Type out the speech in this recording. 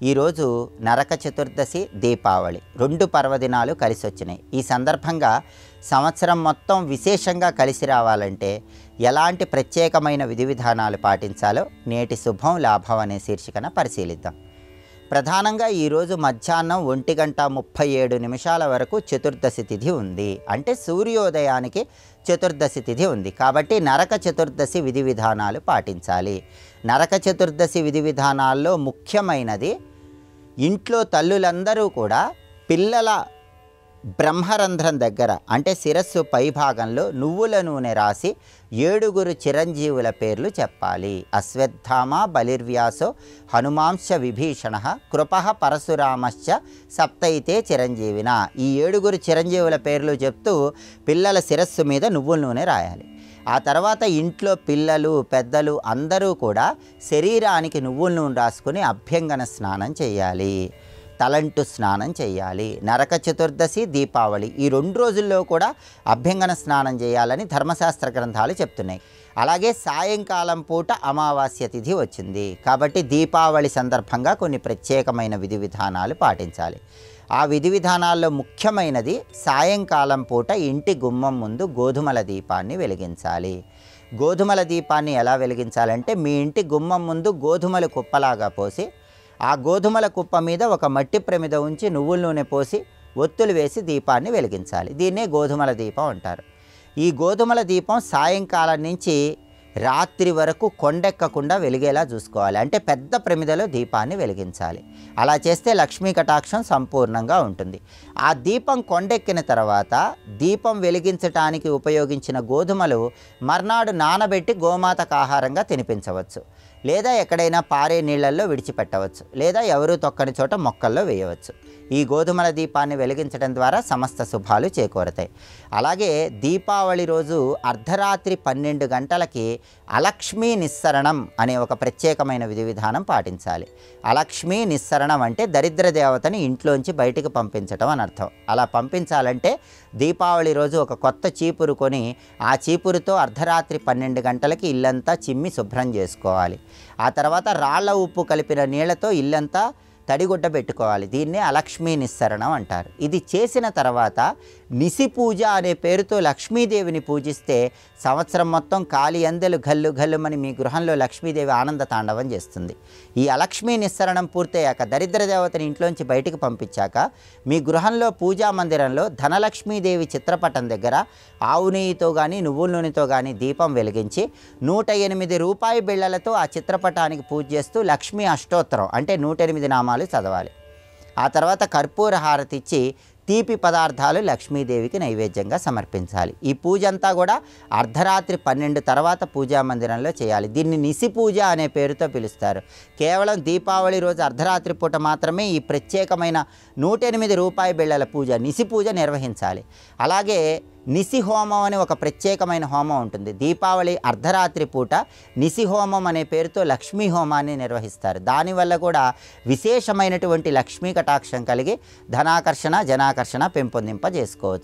ఈరోజు నరక చతుర్దశి, దీపావళి 2 పర్వదినాలు కలిసి వచ్చినాయి. ఈ సందర్భంగా సంవత్సరం మొత్తం విశేషంగా కలిసి రావాలంటే ఎలాంటి ప్రత్యేకమైన విధి విధానాలు పాటించాలో నేటి శుభం లాభం అనే శీర్షికన పరిశీలిద్దాం. ప్రధానంగా ఈరోజు మధ్యాహ్నం 1:37 వరకు చతుర్దశి తిథి ఉంది. అంటే సూర్యోదయానికి చతుర్దశి తిథి ఉంది. కాబట్టి నరక చతుర్దశి విధి విధానాలు పాటించాలి. నరక చతుర్దశి విధి విధానాల్లో ముఖ్యమైనది, ఇంట్లో తల్లులందరూ కూడా పిల్లల బ్రహ్మరంధ్రం దగ్గర అంటే శిరస్సు పైభాగంలో నువ్వుల నూనె రాసి 7 చిరంజీవుల పేర్లు చెప్పాలి. అశ్వత్థామ, బలిర్వ్యాసో, హనుమాంశ విభీషణ, కృపః పరశురామశ్చ సప్తైతే చిరంజీవిన. ఈ 7 చిరంజీవుల పేర్లు చెప్తూ పిల్లల శిరస్సు మీద నువ్వుల నూనె రాయాలి. ఆ తర్వాత ఇంట్లో పిల్లలు పెద్దలు అందరూ కూడా శరీరానికి నువ్వుల నూనె రాసుకుని అభ్యంగన స్నానం చేయాలి, తలంటు స్నానం చేయాలి. నరక చతుర్దశి, దీపావళి ఈ 2 రోజుల్లో కూడా అభ్యంగన స్నానం చేయాలని ధర్మశాస్త్ర గ్రంథాలు చెప్తున్నాయి. అలాగే సాయంకాలం పూట అమావాస్య తిథి వచ్చింది. కాబట్టి దీపావళి సందర్భంగా కొన్ని ప్రత్యేకమైన విధి విధానాలు పాటించాలి. ఆ విధి విధానాల్లో ముఖ్యమైనది, సాయంకాలం పూట ఇంటి గుమ్మం ముందు గోధుమల దీపాన్ని వెలిగించాలి. గోధుమల దీపాన్ని ఎలా వెలిగించాలంటే, మీ ఇంటి గుమ్మం ముందు గోధుమలు కుప్పలాగా పోసి ఆ గోధుమల కుప్ప మీద ఒక మట్టి ప్రమిద ఉంచి నువ్వుల నూనె పోసి ఒత్తులు వేసి దీపాన్ని వెలిగించాలి. దీన్నే గోధుమల దీపం అంటారు. ఈ గోధుమల దీపం సాయంకాలం నుంచి రాత్రి వరకు కొండెక్కకుండా వెలిగేలా చూసుకోవాలి. అంటే పెద్ద ప్రమిదలో దీపాన్ని వెలిగించాలి. అలా చేస్తే లక్ష్మీ కటాక్షం సంపూర్ణంగా ఉంటుంది. ఆ దీపం కొండెక్కిన తర్వాత దీపం వెలిగించటానికి ఉపయోగించిన గోధుమలు మర్నాడు నానబెట్టి గోమాతకు ఆహారంగా తినిపించవచ్చు, లేదా ఎక్కడైనా పారే నీళ్లలో విడిచిపెట్టవచ్చు, లేదా ఎవరూ తొక్కని చోట మొక్కల్లో వేయవచ్చు. ఈ గోధుమల దీపాన్ని వెలిగించడం ద్వారా సమస్త శుభాలు చేకూరతాయి. అలాగే దీపావళి రోజు అర్ధరాత్రి 12 గంటలకి అలక్ష్మీ నిస్సరణం అనే ఒక ప్రత్యేకమైన విధి విధానం పాటించాలి. అలక్ష్మీ నిస్సరణం అంటే దరిద్ర దేవతని ఇంట్లోంచి బయటికి పంపించటం అని అర్థం. అలా పంపించాలంటే దీపావళి రోజు ఒక కొత్త చీపురు కొని ఆ చీపురుతో అర్ధరాత్రి 12 గంటలకి ఇల్లంతా చిమ్మి శుభ్రం చేసుకోవాలి. ఆ తర్వాత రాళ్ల ఉప్పు కలిపిన నీళ్లతో ఇల్లంతా తడిగుడ్డ పెట్టుకోవాలి. దీన్నే అలక్ష్మీ నిస్సరణం అంటారు. ఇది చేసిన తర్వాత నిసి పూజ అనే పేరుతో లక్ష్మీదేవిని పూజిస్తే సంవత్సరం మొత్తం కాలి అందెలు గల్లు గల్లుమని మీ గృహంలో లక్ష్మీదేవి ఆనంద తాండవం చేస్తుంది. ఈ అలక్ష్మీ నిస్సరణం పూర్తయ్యాక, దరిద్ర దేవతని ఇంట్లోంచి బయటికి పంపించాక, మీ గృహంలో పూజా మందిరంలో ధనలక్ష్మీదేవి చిత్రపటం దగ్గర ఆవు నెయ్యితో కానీ నువ్వుల నూనెతో కానీ దీపం వెలిగించి 108 రూపాయి బిళ్ళలతో ఆ చిత్రపటానికి పూజ చేస్తూ లక్ష్మీ అష్టోత్తరం అంటే 108 నామాలు చదవాలి. ఆ తర్వాత కర్పూర హారతి ఇచ్చి తీపి పదార్థాలు లక్ష్మీదేవికి నైవేద్యంగా సమర్పించాలి. ఈ పూజ అంతా కూడా అర్ధరాత్రి 12 తర్వాత పూజా మందిరంలో చేయాలి. దీన్ని నిసి పూజ అనే పేరుతో పిలుస్తారు. కేవలం దీపావళి రోజు అర్ధరాత్రి పూట మాత్రమే ఈ ప్రత్యేకమైన 108 రూపాయి బిళ్ళల పూజ, నిసి పూజ నిర్వహించాలి. అలాగే నిసి హోమం అని ఒక ప్రత్యేకమైన హోమం ఉంటుంది. దీపావళి అర్ధరాత్రి పూట నిసి హోమం అనే పేరుతో లక్ష్మీ హోమాన్ని నిర్వహిస్తారు. దానివల్ల కూడా విశేషమైనటువంటి లక్ష్మీ కటాక్షం కలిగి ధనాకర్షణ, జనాకర్షణ పెంపొందింపజేసుకోవచ్చు.